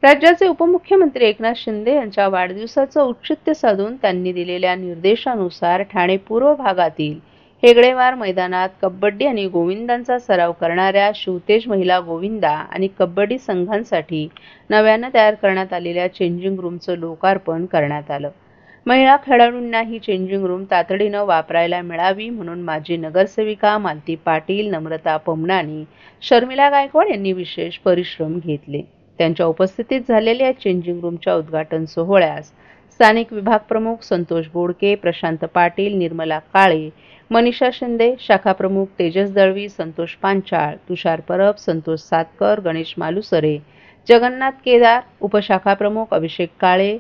राज्याचे उपमुख्यमंत्री एकनाथ शिंदे यांच्या वाढदिवसाचं औचित्य साधून त्यांनी दिलेल्या निर्देशानुसार ठाणे पूर्व भागातील हेगडेवार मैदानात कबड्डी आणि गोविंदांचा सराव करणाऱ्या शिवतेज महिला गोविंदा आणि कबड्डी संघांसाठी नव्यानं तयार करण्यात आलेल्या चेंजिंग रूमचं लोकार्पण करण्यात आलं। महिला खेळाडूंना ही चेंजिंग रूम तातडीनं वापरायला मिळावी म्हणून माजी नगरसेविका मालती पाटील, नम्रता पमनानी, शर्मिला गायकवाड यांनी विशेष परिश्रम घेतले। त्यांच्या उपस्थितीत झालेल्या चेंजिंग रूमच्या उद्घाटन सोहळ्यास स्थानिक विभाग प्रमुख संतोष बोडके, प्रशांत पाटील, निर्मला काळे, मनीषा शिंदे, शाखा प्रमुख तेजस दळवी, संतोष पांचाळ, तुषार परब, संतोष सातकर, गणेश मालुसरे, जगन्नाथ केदार, उपशाखा प्रमुख अभिषेक काळे,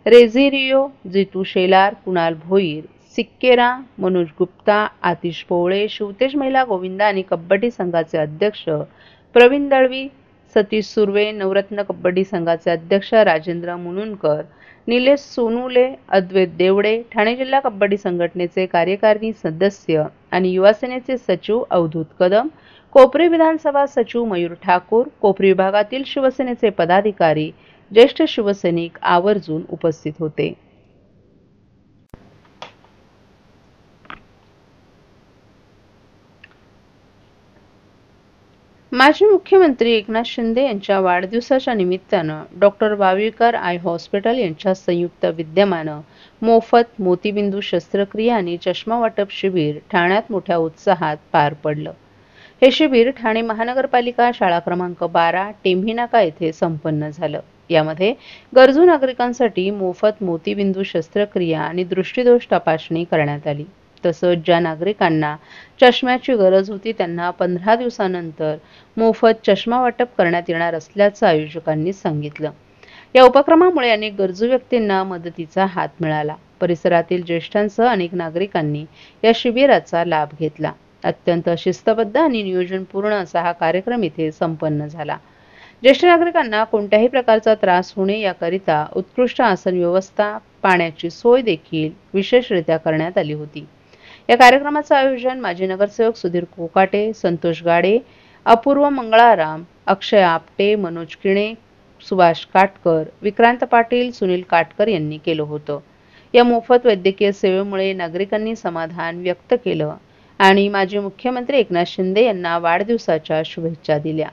रेझिरियो, जितू शेलार, कुणाल भोईर, सिक्केरा, मनोज गुप्ता, आतिश पोवळे, शिवतेज महिला गोविंदा आणि कबड्डी संघाचे अध्यक्ष प्रवीण दळवी, सतीश सुर्वे, नवरत्न कबड्डी संघाचे अध्यक्ष राजेंद्र मुनुनकर, निलेश सोनुले, अद्वैत देवडे, ठाणे जिल्हा कबड्डी संघटनेचे कार्यकारिणी सदस्य आणि युवासेनेचे सचिव अवधूत कदम, कोपरी विधानसभा सचिव मयूर ठाकूर, कोपरी विभागातील शिवसेनेचे पदाधिकारी, ज्येष्ठ शिवसैनिक आवर्जून उपस्थित होते। माजी मुख्यमंत्री एकनाथ शिंदे यांच्या वाढदिवसाच्या निमित्तानं डॉक्टर वावीकर आय हॉस्पिटल यांच्या संयुक्त विद्यमानं मोफत मोतीबिंदू शस्त्रक्रिया आणि चष्मा वाटप शिबिर ठाण्यात मोठ्या उत्साहात पार पडलं। हे शिबिर ठाणे महानगरपालिका शाळा क्रमांक 12 टेंभी नाका येथे संपन्न झालं। यामध्ये गरजू नागरिकांसाठी मोफत मोतीबिंदू शस्त्रक्रिया आणि दृष्टिदोष तपासणी करण्यात आली। तसंच ज्या नागरिकांना चष्म्याची गरज होती त्यांना 15 दिवसानंतर मोफत चष्मा वाटप करण्यात येणार असल्याचं आयोजकांनी सांगितलं। या उपक्रमामुळे अनेक गरजू व्यक्तींना मदतीचा हात मिळाला। परिसरातील ज्येष्ठांसह अनेक नागरिकांनी या शिबिराचा लाभ घेतला। अत्यंत शिस्तबद्ध आणि नियोजनपूर्ण असा हा कार्यक्रम इथे संपन्न झाला। ज्येष्ठ नागरिकांना कोणत्याही प्रकारचा त्रास होणे याकरिता उत्कृष्ट आसन व्यवस्था, पाण्याची सोय देखील विशेषरित्या करण्यात आली होती। या कार्यक्रमाचं आयोजन माजी नगरसेवक सुधीर कोकाटे, संतोष गाडे, अपूर्व मंगळाराम, अक्षय आपटे, मनोज किणे, सुभाष काटकर, विक्रांत पाटील, सुनील काटकर यांनी केलं होतं। या मोफत वैद्यकीय सेवेमुळे नागरिकांनी समाधान व्यक्त केलं आणि माजी मुख्यमंत्री एकनाथ शिंदे यांना वाढदिवसाच्या शुभेच्छा दिल्या।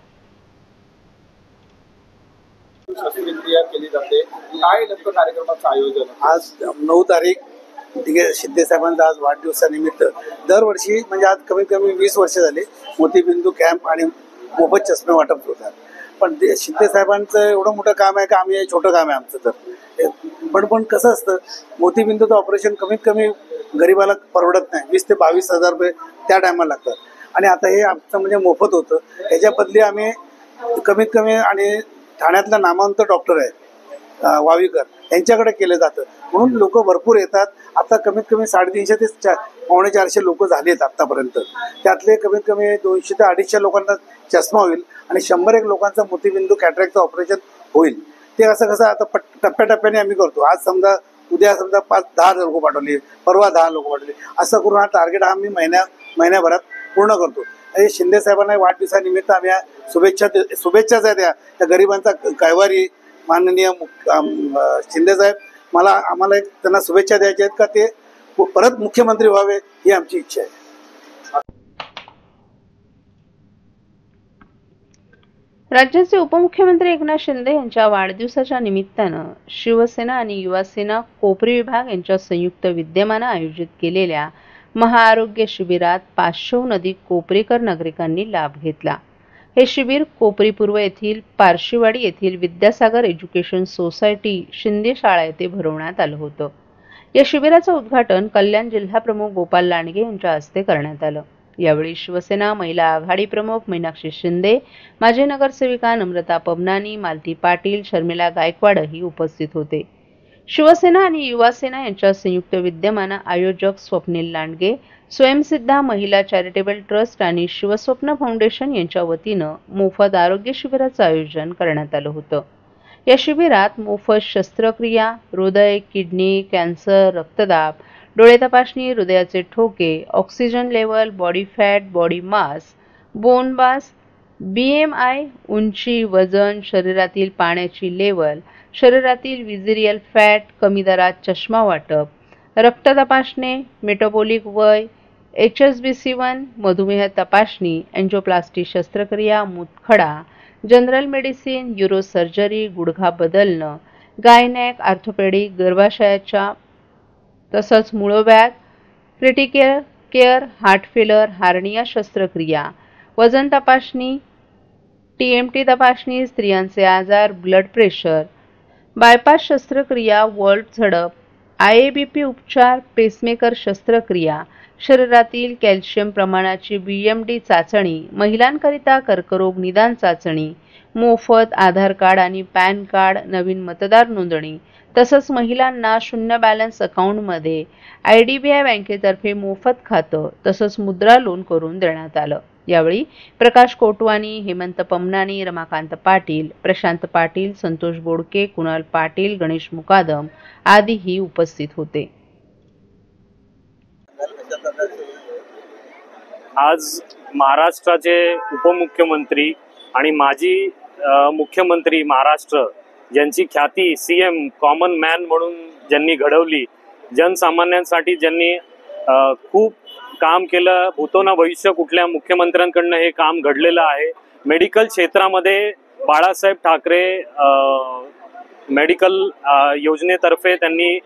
शस्त्रक्रिया केली जाते, काय नेमकं कार्यक्रमाचं आयोजन? आज 9 तारीख शिंदे साहेबांचा आज वाढदिवसानिमित्त दरवर्षी म्हणजे आज कमीत कमी 20 वर्ष झाली मोतीबिंदू कॅम्प आणि मोफत चष्मे वाटप होतात। पण शिंदे साहेबांचं एवढं मोठं काम आहे का आम्ही छोटं काम आहे आमचं तर पण कसं असतं, मोतीबिंदूचं ऑपरेशन कमीत कमी गरीबाला परवडत नाही, 20 ते 22 हजार रुपये त्या टायमाला लागतात आणि आता हे आमचं म्हणजे मोफत होतं। ह्याच्या बदली आम्ही कमीत कमी आणि ठाण्यातला नामवंत डॉक्टर आहेत वावीकर यांच्याकडे केलं जातं म्हणून लोक भरपूर येतात। आता कमीत कमी 350 ते 450 लोक झालेत आतापर्यंत, त्यातले कमीत कमी 200 ते 250 लोकांना चष्मा होईल आणि 100 लोकांचं मोतीबिंदू कॅटरॅक्टचं ऑपरेशन होईल। ते असं कसं आता टप्प्याटप्प्याने आम्ही करतो। आज समजा उद्या समजा 5-10 लोक पाठवली, परवा 10 लोक पाठवली, असं करून हा टार्गेट आम्ही महिन्याभरात पूर्ण करतो। हे शिंदे साहेबांना वाढदिवसानिमित्त आम्ही शुभेच्छाच आहेत त्या गरिबांचा कैवारी माननीय शिंदे साहेब आम्हाला त्यांना शुभेच्छा द्यायच्या आहेत का ते परत मुख्यमंत्री व्हावे ही आमची इच्छा आहे। राज्याचे उपमुख्यमंत्री एकनाथ शिंदे यांच्या वाढदिवसाच्या निमित्तानं शिवसेना आणि युवासेना कोपरी विभाग यांच्या संयुक्त विद्यमानं आयोजित केलेल्या महाआरोग्य शिबिरात 500हून अधिक कोपरीकर नागरिकांनी लाभ घेतला। हे शिबिर कोपरी पूर्व येथील पारशीवाडी येथील विद्यासागर एज्युकेशन सोसायटी शिंदे शाळा येथे भरवण्यात आलं होतं। या शिबिराचं उद्घाटन कल्याण जिल्हा प्रमुख गोपाल लांडगे यांच्या हस्ते करण्यात आलं। यावेळी शिवसेना महिला आघाडी प्रमुख मीनाक्षी शिंदे, माजी नगरसेविका नम्रता पमनानी, मालती पाटील, शर्मिला गायकवाडही उपस्थित होते। शिवसेना आणि युवासेना यांच्या संयुक्त विद्यमानं आयोजक स्वप्नील लांडगे, स्वयंसिद्धा महिला चॅरिटेबल ट्रस्ट आणि शिवस्वप्न फाउंडेशन यांच्या वतीनं मोफत आरोग्य शिबिराचं आयोजन करण्यात आलं होतं। या शिबिरात मोफत शस्त्रक्रिया, हृदय, किडनी, कॅन्सर, रक्तदाब, डोळे तपासणी, हृदयाचे ठोके, oxygen level, body fat, body mass, bone mass, BMI, उंची, वजन, शरीरातील पाण्याची लेवल, शरीरातील विजिरियल फॅट, कमी दरात चष्मा वाटप, रक्त तपासणे, मेटाबॉलिक वय, HSBC1, मधुमेह तपासणी, एंजियोप्लास्टी शस्त्रक्रिया, मूतखडा, जनरल मेडिसिन, न्यूरोसर्जरी, गुडघा बदलणं, गायनॅक, ऑर्थोपेडिक, गर्भाशयाच्या तसंच मूळव्याध, क्रिटिकल केअर, हार्ट फेलर, हार्निया शस्त्रक्रिया, वजन तपासणी, TMT तपासणी, स्त्रियांचे आजार, ब्लड प्रेशर, बायपास शस्त्रक्रिया, वॉल्ट झडप, IABP उपचार, पेसमेकर शस्त्रक्रिया, शरीरातील कॅल्शियम प्रमाणाची BMD चाचणी, महिलांकरिता कर्करोग निदान चाचणी, मोफत आधार कार्ड आणि पॅन कार्ड, नवीन मतदार नोंदणी, तसंच महिलांना शून्य बॅलन्स अकाउंटमध्ये IDBI बँकेतर्फे मोफत खातं तसंच मुद्रा लोन करून देण्यात आलं. यावेळी प्रकाश कोटवानी, हेमंत पमनानी, रमाकांत पाटील, प्रशांत पाटील, संतोष बोडके, कुणाल पाटील, गणेश मुकादम आदीही उपस्थित होते. आज महाराष्ट्राचे उपमुख्यमंत्री आणि माजी मुख्यमंत्री महाराष्ट्र, ज्यांची ख्याती CM कॉमन मॅन म्हणून ज्यांनी घडवली, जनसामान्यांसाठी ज्यांनी खूप काम केलं, भूतोना भविष्य कुठल्या मुख्यमंत्र्यांकडनं हे काम घडलेलं आहे. मेडिकल क्षेत्रामध्ये बाळासाहेब ठाकरे मेडिकल योजनेतर्फे त्यांनी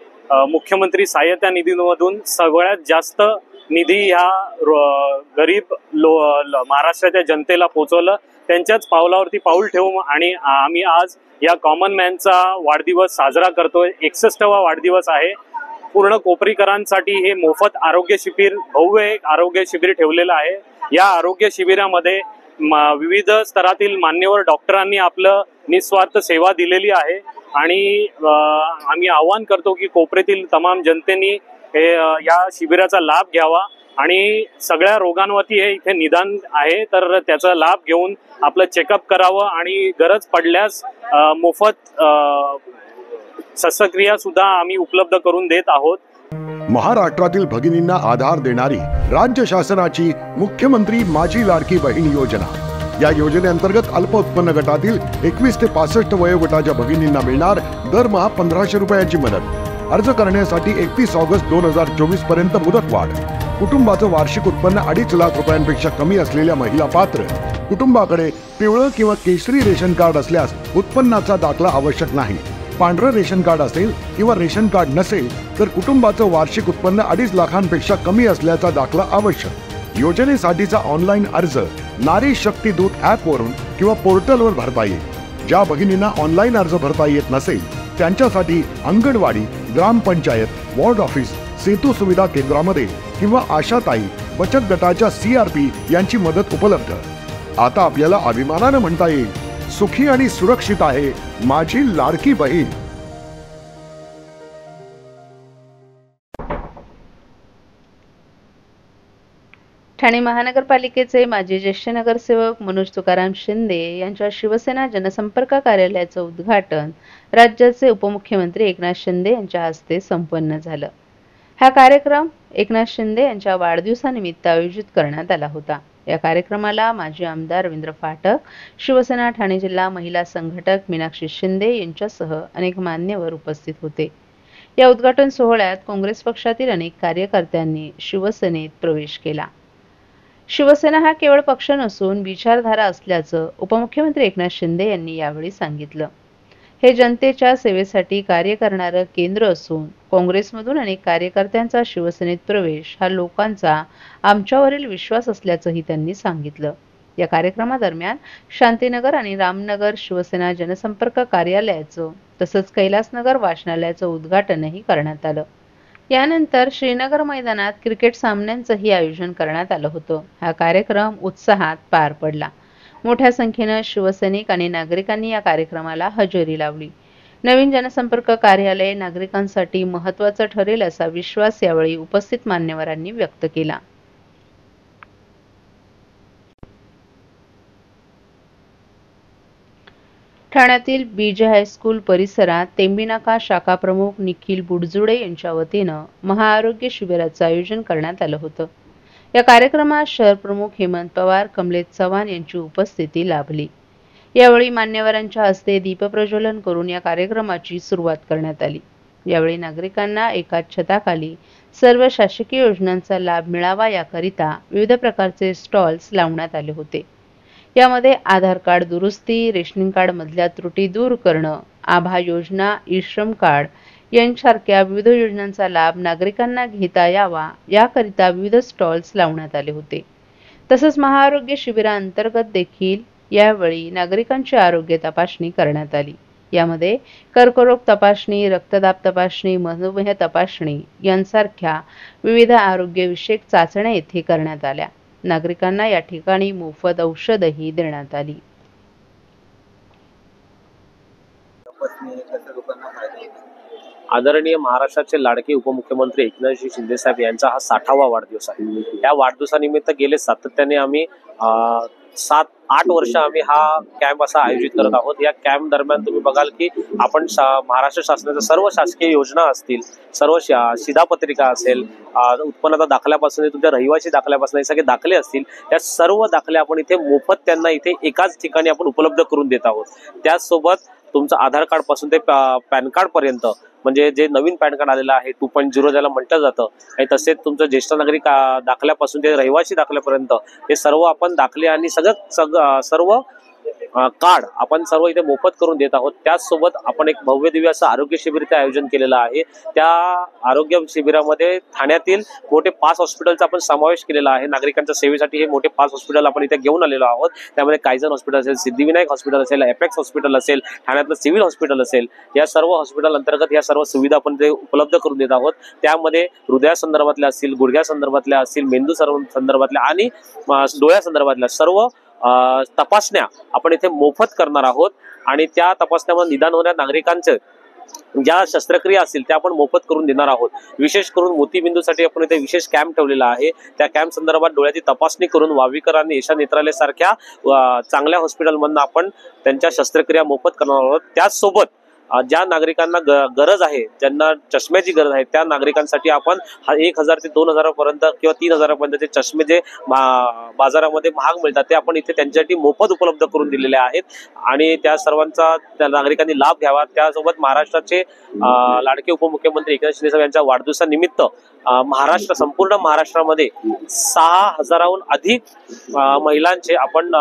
मुख्यमंत्री सहाय्यता निधीमधून सगळ्यात जास्त निधी ह्या गरीब महाराष्ट्राच्या जनतेला पोहोचवलं. त्यांच्याच पावलावरती पाऊल ठेवून आणि आम्ही आज या कॉमन मॅनचा वाढदिवस साजरा करतोय. 61वा वाढदिवस आहे. पूर्ण कोपरीकरांसाठी हे मोफत आरोग्य शिबिर, भव्य एक आरोग्य शिबिर ठेवलेलं आहे. या आरोग्य शिबिरामध्ये विविध स्तरातील मान्यवर डॉक्टरांनी आपलं निस्वार्थ सेवा दिलेली आहे आणि आम्ही आवाहन करतो की कोपऱ्यातील तमाम जनतेने या शिबिराचा लाभ घ्यावा आणि सगळ्या रोगांवरती हे इथे निदान आहे, तर त्याचा लाभ घेऊन आपलं चेकअप करावं आणि गरज पडल्यास मोफत शस्त्रक्रिया सुद्धा आम्ही उपलब्ध करून देत आहोत. महाराष्ट्रातील भगिनींना आधार देणारी राज्य शासनाची मुख्यमंत्री माझी लाडकी बहीण योजना. या योजनेअंतर्गत अल्प उत्पन्न गटातील 21 ते 65 वयोगटाच्या भगिनींना मिळणार दरमहा 1500 रुपयाची मदत. अर्ज करण्यासाठी 31 ऑगस्ट 2024 पर्यंत मुदतवाढ. कुटुंबाचं वार्षिक उत्पन्न 2.5 लाख रुपयांपेक्षा कमी असलेल्या महिला पात्र. कुटुंबाकडे पिवळं किंवा केशरी रेशन कार्ड असल्यास उत्पन्नाचा दाखला आवश्यक नाही. पांढरं रेशन कार्ड असेल किंवा रेशन कार्ड नसेल तर कुटुंबाचं वार्षिक उत्पन्न 2.5 लाखांपेक्षा कमी असल्याचा दाखला आवश्यक. योजनेसाठीचा ऑनलाईन अर्ज नारी शक्ती दूत ॲपवरून किंवा पोर्टलवर भरता येईल. ज्या भगिनींना ऑनलाईन अर्ज भरता येत नसेल त्यांच्यासाठी अंगणवाडी, ग्रामपंचायत, वॉर्ड ऑफिस, सेतू सुविधा केंद्रामध्ये किंवा आशाताई बचत गटाच्या CRP यांची मदत उपलब्ध. आता आपल्याला अभिमानानं म्हणता येईल, सुखी आणि सुरक्षित आहे माझी लाडकी बहीण. ठाणे महानगरपालिकेचे माजी ज्येष्ठ नगरसेवक मनोज तुकाराम शिंदे यांच्या शिवसेना जनसंपर्क कार्यालयाचं उद्घाटन राज्याचे उपमुख्यमंत्री एकनाथ शिंदे यांच्या हस्ते संपन्न झालं. हा कार्यक्रम एकनाथ शिंदे यांच्या वाढदिवसानिमित्त आयोजित करण्यात आला होता. या कार्यक्रमाला माजी आमदार रवींद्र फाटक, शिवसेना ठाणे जिल्हा महिला संघटक मीनाक्षी शिंदे यांच्यासह अनेक मान्यवर उपस्थित होते. या उद्घाटन सोहळ्यात काँग्रेस पक्षातील अनेक कार्यकर्त्यांनी शिवसेनेत प्रवेश केला. शिवसेना हा केवळ पक्ष नसून विचारधारा असल्याचं उपमुख्यमंत्री एकनाथ शिंदे यांनी यावेळी सांगितलं. हे जनतेच्या सेवेसाठी कार्य करणारं केंद्र असून काँग्रेसमधून अनेक कार्यकर्त्यांचा शिवसेनेत प्रवेश हा लोकांचा आमच्यावरील विश्वास असल्याचंही त्यांनी सांगितलं. या कार्यक्रमादरम्यान शांतीनगर आणि रामनगर शिवसेना जनसंपर्क कार्यालयाचं तसंच कैलासनगर वाचनालयाचं उद्घाटनही करण्यात आलं. यानंतर श्रीनगर मैदानात क्रिकेट सामन्यांचंही आयोजन करण्यात आलं होतं. हा कार्यक्रम उत्साहात पार पडला. मोठ्या संख्येनं शिवसैनिक आणि नागरिकांनी या कार्यक्रमाला हजेरी लावली. नवीन जनसंपर्क कार्यालय नागरिकांसाठी महत्त्वाचं ठरेल असा विश्वास यावेळी उपस्थित मान्यवरांनी व्यक्त केला. ठाण्यातील बीजे हायस्कूल परिसरात तेंबीनाका शाखा प्रमुख निखिल बुडजुडे यांच्या वतीनं महाआरोग्य शिबिराचं आयोजन करण्यात आलं होतं. या कार्यक्रमात शहर प्रमुख हेमंत पवार, कमलेश चव्हाण यांची उपस्थिती लाभली। यावेळी मान्यवरांच्या हस्ते दीपप्रज्वलन करून या कार्यक्रमाची सुरुवात करण्यात आली। यावेळी नागरिकांना एकाच छताखाली सर्व शासकीय योजनांचा लाभ मिळावा याकरिता विविध प्रकारचे स्टॉल्स लावण्यात आले होते। यामध्ये आधार कार्ड दुरुस्ती, रेशनिंग कार्ड मधल्या त्रुटी दूर करणं, आभा योजना, ई श्रम कार्ड यांसारख्या विविध योजनांचा लाभ नागरिकांना घेता यावा याकरिता विविध स्टॉल्स लावण्यात आले होते। तसंच महाआरोग्य शिबिरांतर्गत देखील यावेळी नागरिकांची आरोग्य तपासणी करण्यात आली। यामध्ये कर्करोग तपासणी, रक्तदाब तपासणी, मधुमेह तपासणी यांसारख्या विविध आरोग्यविषयक चाचण्या येथे करण्यात आल्या। नागरिकांना या ठिकाणी मोफत औषधही देण्यात आली। आदरणीय महाराष्ट्राचे लाडके उपमुख्यमंत्री एकनाथजी शिंदे साहेब यांचा हा 60वा वाढदिवस आहे। या वाढदिवसानिमित्त गेले सातत्याने आम्ही 7-8 वर्ष आम्ही हा कॅम्प असा आयोजित करत आहोत। या कॅम्प दरम्यान तुम्ही बघाल की आपण महाराष्ट्र शासनाच्या सर्व शासकीय योजना असतील, सर्व शिधापत्रिका असेल, उत्पन्नाचा दाखल्यापासून तुमच्या रहिवासी दाखल्यापासून हे सगळे दाखले असतील, त्या सर्व दाखले आपण इथे मोफत त्यांना इथे एकाच ठिकाणी आपण उपलब्ध करून देत आहोत। त्याचसोबत तुमचं आधार कार्ड पासून ते पॅन कार्ड पर्यंत, म्हणजे जे नवीन पॅन कार्ड आलेलं आहे 2.0 ज्याला म्हटलं जातं, आणि तसेच तुमचं ज्येष्ठ नागरिक दाखल्यापासून ते रहिवासी दाखल्यापर्यंत हे सर्व आपण दाखले आणि सर्व कार्ड आपण सर्व इथे मोफत करून देत आहोत। त्याचसोबत आपण एक भव्य दिव्य असं आरोग्य शिबिराचं आयोजन केलेलं आहे। त्या आरोग्य शिबिरामध्ये ठाण्यातील मोठे 5 हॉस्पिटलचा आपण समावेश केलेला आहे। नागरिकांच्या सेवेसाठी हे मोठे 5 हॉस्पिटल आपण इथे घेऊन आलेलो आहोत। त्यामध्ये कायझन हॉस्पिटल असेल, सिद्धिविनायक हॉस्पिटल असेल, एपेक्स हॉस्पिटल असेल, ठाण्यातलं सिव्हिल हॉस्पिटल असेल, या सर्व हॉस्पिटल अंतर्गत या सर्व सुविधा आपण ते उपलब्ध करून देत आहोत। त्यामध्ये हृदयासंदर्भातल्या असतील, गुडघ्यासंदर्भातल्या असतील, मेंदू संदर्भातल्या आणि डोळ्यासंदर्भातल्या सर्व तपासण्या आपण इथे मोफत करणार आहोत। आणि त्या तपासण्यामध्ये निदान होणाऱ्या नागरिकांचे ज्या शस्त्रक्रिया असतील त्या आपण मोफत करून देणार आहोत। विशेष करून मोतीबिंदूसाठी आपण इथे विशेष कॅम्प ठेवलेला आहे। त्या कॅम्प संदर्भात डोळ्याची तपासणी करून वावीकर आणि ईशा नेत्रालय सारख्या चांगल्या हॉस्पिटलमधून आपण त्यांच्या शस्त्रक्रिया मोफत करणार आहोत। त्याचसोबत ज्या नागरिकांना गरज आहे, ज्यांना चष्म्याची गरज आहे, त्या नागरिकांसाठी आपण 1000 ते 2000 पर्यंत किंवा 3000 पर्यंतचे चष्मे जे बाजारामध्ये महाग मिळतात ते आपण इथे त्यांच्यासाठी मोफत उपलब्ध करून दिलेले आहेत आणि त्या सर्वांचा त्या नागरिकांनी लाभ घ्यावा। त्यासोबत महाराष्ट्राचे लाडके उपमुख्यमंत्री एकनाथ शिंदे साहेब यांच्या वाढदिवसानिमित्त संपूर्ण महाराष्ट्रामध्ये 6000हून अधिक महिलांचे आपण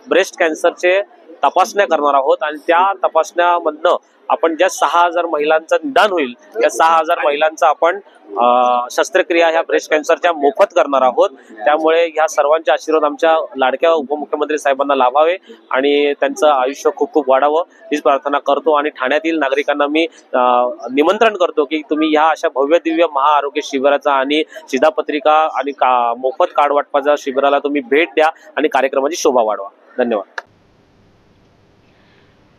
ब्रेस्ट कॅन्सरचे तपासण्या करणार आहोत आणि त्या तपासण्यामधनं आपण ज्या 6000 महिलांचं निदान होईल त्या 6000 महिलांचा आपण शस्त्रक्रिया ह्या ब्रेस्ट कॅन्सरच्या मोफत करणार आहोत। त्यामुळे ह्या सर्वांचे आशीर्वाद आमच्या लाडक्या उपमुख्यमंत्री साहेबांना लाभावे आणि त्यांचं आयुष्य खूप खूप वाढावं हीच प्रार्थना करतो। आणि ठाण्यातील नागरिकांना मी निमंत्रण करतो की तुम्ही ह्या अशा भव्य दिव्य महाआरोग्य शिबिराचा आणि शिधापत्रिका आणि मोफत कार्ड वाटपाच्या शिबिराला तुम्ही भेट द्या आणि कार्यक्रमाची शोभा वाढवा। धन्यवाद।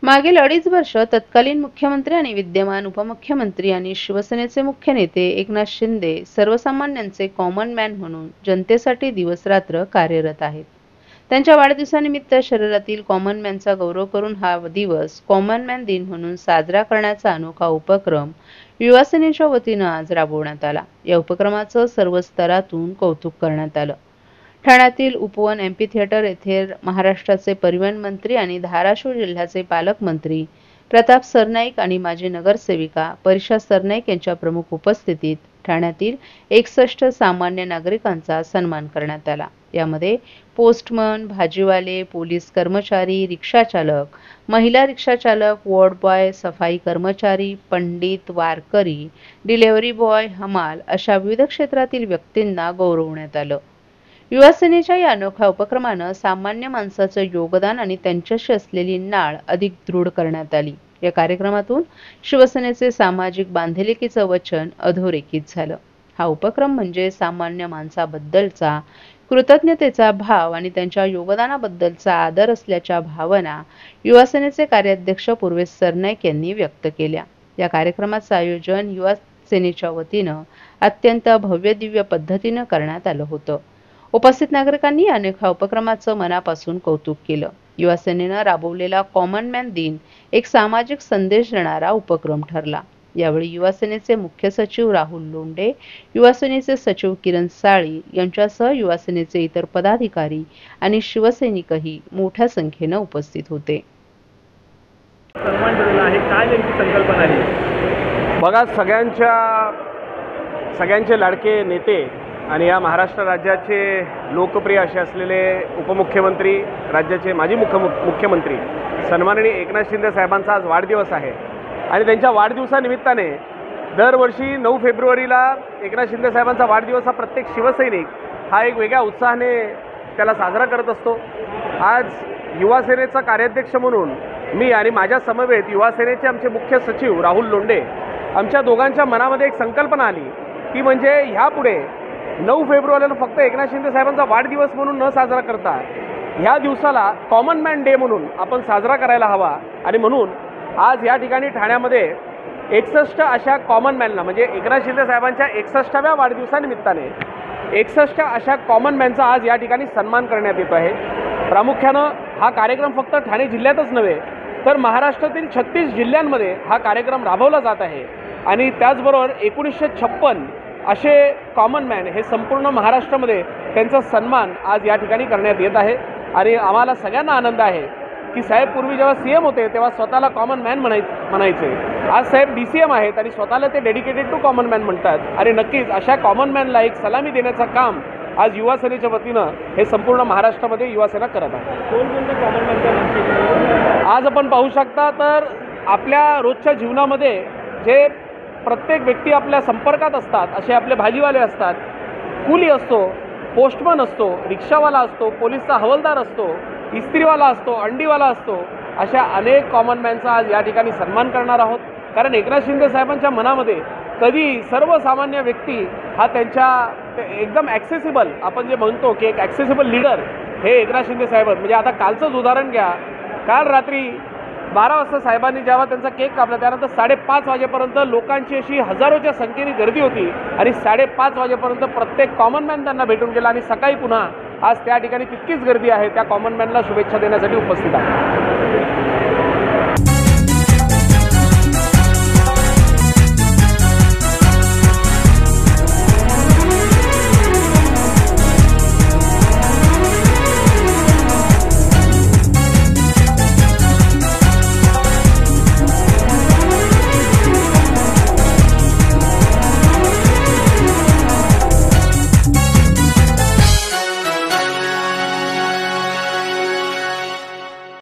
मागील 2.5 वर्ष तत्कालीन मुख्यमंत्री आणि विद्यमान उपमुख्यमंत्री आणि शिवसेनेचे मुख्य नेते एकनाथ शिंदे सर्वसामान्यांचे कॉमन मॅन म्हणून जनतेसाठी दिवसरात्र कार्यरत आहेत। त्यांच्या वाढदिवसानिमित्त शहरातील कॉमन मॅनचा गौरव करून हा दिवस कॉमन मॅन दिन म्हणून साजरा करण्याचा अनोखा उपक्रम युवासेनेच्या वतीनं आज राबवण्यात आला। या उपक्रमाचं सर्व स्तरातून कौतुक करण्यात आलं। ठाण्यातील उपवन एम्पी थिएटर येथे महाराष्ट्राचे परिवहन मंत्री आणि धाराशिव जिल्ह्याचे पालकमंत्री प्रताप सरनाईक आणि माजी नगरसेविका परिषा सरनाईक यांच्या प्रमुख उपस्थितीत ठाण्यातील 61 सामान्य नागरिकांचा सन्मान करण्यात आला। यामध्ये पोस्टमन, भाजीवाले, पोलीस कर्मचारी, रिक्षाचालक, महिला रिक्षाचालक, वॉर्ड बॉय, सफाई कर्मचारी, पंडित, वारकरी, डिलिव्हरी बॉय, हमाल अशा विविध क्षेत्रातील व्यक्तींना गौरवण्यात आलं। युवासेनेच्या या अनोख्या उपक्रमानं सामान्य माणसाचं योगदान आणि त्यांच्याशी असलेली नाळ अधिक दृढ करण्यात आली। या कार्यक्रमातून शिवसेनेचे सामाजिक बांधिलकीचं वचन अधोरेखित झालं। हा उपक्रम म्हणजे सामान्य माणसाबद्दलचा कृतज्ञतेचा भाव आणि त्यांच्या योगदानाबद्दलचा आदर असल्याच्या भावना युवासेनेचे कार्याध्यक्ष पूर्वेश सरनाईक यांनी व्यक्त केल्या। या कार्यक्रमाचं आयोजन युवासेनेच्या वतीनं अत्यंत भव्य दिव्य पद्धतीनं करण्यात आलं होतं। उपस्थित नागरिकांनी अनेक उपक्रमाचं मनापासून कौतुक केलं। युवासेनेनं राबवलेला कॉमन मॅन दिन एक सामाजिक संदेश देणारा उपक्रम ठरला। यावेळी युवासेनेचे मुख्य सचिव राहुल लोंढे, युवासेनेचे सचिव किरण साळी यांच्यासह युवासेनेचे इतर पदाधिकारी आणि शिवसैनिकही मोठ्या संख्येने उपस्थित होते. सन्मान ठरला आहे, काय नेमकी संकल्पना आहे? बघा, सगळ्यांचे लाडके नेते आणि या महाराष्ट्र राज्याचे लोकप्रिय असे असलेले उपमुख्यमंत्री, राज्याचे माजी मुख्यमंत्री सन्माननीय एकनाथ शिंदे साहेबांचा आज वाढदिवस आहे आणि त्यांच्या वाढदिवसानिमित्ताने दरवर्षी 9 फेब्रुवारीला एकनाथ शिंदे साहेबांचा वाढदिवस हा प्रत्येक शिवसैनिक हा एक वेगळ्या उत्साहाने त्याला साजरा करत असतो. आज युवासेनेचा कार्याध्यक्ष म्हणून मी आणि माझ्या समवेत युवासेनेचे आमचे मुख्य सचिव राहुल लोंढे आमच्या दोघांच्या मनामध्ये एक संकल्पना आली, ती म्हणजे ह्यापुढे 9 फेब्रुवारीला फक्त एकनाथ शिंदे साहेबांचा वाढदिवस म्हणून न साजरा करता ह्या दिवसाला कॉमन मॅन डे म्हणून आपण साजरा करायला हवा. आणि म्हणून आज या ठिकाणी ठाण्यामध्ये 61 अशा कॉमन मॅनला, म्हणजे एकनाथ शिंदे साहेबांच्या 61व्या वाढदिवसानिमित्ताने 61 अशा कॉमन मॅनचा आज या ठिकाणी सन्मान करण्यात येतो आहे. प्रामुख्यानं हा कार्यक्रम फक्त ठाणे जिल्ह्यातच नव्हे तर महाराष्ट्रातील 36 जिल्ह्यांमध्ये हा कार्यक्रम राबवला जात आहे आणि त्याचबरोबर 1956 असे कॉमन मॅन हे संपूर्ण महाराष्ट्रामध्ये त्यांचा सन्मान आज या ठिकाणी करण्यात येत आहे. आणि आम्हाला सगळ्यांना आनंद आहे की साहेब पूर्वी जेव्हा CM होते तेव्हा स्वतःला कॉमन मॅन म्हणायचे. आज साहेब DCM आहेत आणि स्वतःला ते डेडिकेटेड टू कॉमन मॅन म्हणतात. आणि नक्कीच अशा कॉमन मॅनला एक सलामी देण्याचं काम आज युवासेनेच्या वतीनं हे संपूर्ण महाराष्ट्रामध्ये युवासेना करत आहे. कोणकोणत्या कॉमन मॅनच्या नाव? आज आपण पाहू शकता तर आपल्या रोजच्या जीवनामध्ये जे प्रत्येक व्यक्ती आपल्या संपर्कात असतात असे आपले भाजीवाले असतात, कुली असतो, पोस्टमन असतो, रिक्षावाला असतो, पोलीसचा हवालदार असतो, इस्त्रीवाला असतो, अंडीवाला असतो, अशा अनेक कॉमन मॅनचा आज या ठिकाणी सन्मान करणार आहोत. कारण एकनाथ शिंदे साहेबांच्या मनामध्ये कधी सर्वसामान्य व्यक्ती हा त्यांच्या एकदम ॲक्सेसिबल, आपण जे म्हणतो की एक ॲक्सेसिबल लीडर हे एकनाथ शिंदे साहेब. म्हणजे आता कालचंच उदाहरण घ्या, काल रात्री 12 वाजता साहेबांनी जेव्हा त्यांचा केक कापला त्यानंतर 5:30 वाजेपर्यंत लोकांची अशी हजारोच्या संख्येने गर्दी होती आणि 5:30 वाजेपर्यंत प्रत्येक कॉमन मॅन त्यांना भेटून गेला आणि सकाळी पुन्हा आज त्या ठिकाणी तितकीच गर्दी आहे त्या कॉमन मॅनला शुभेच्छा देण्यासाठी उपस्थित आहे.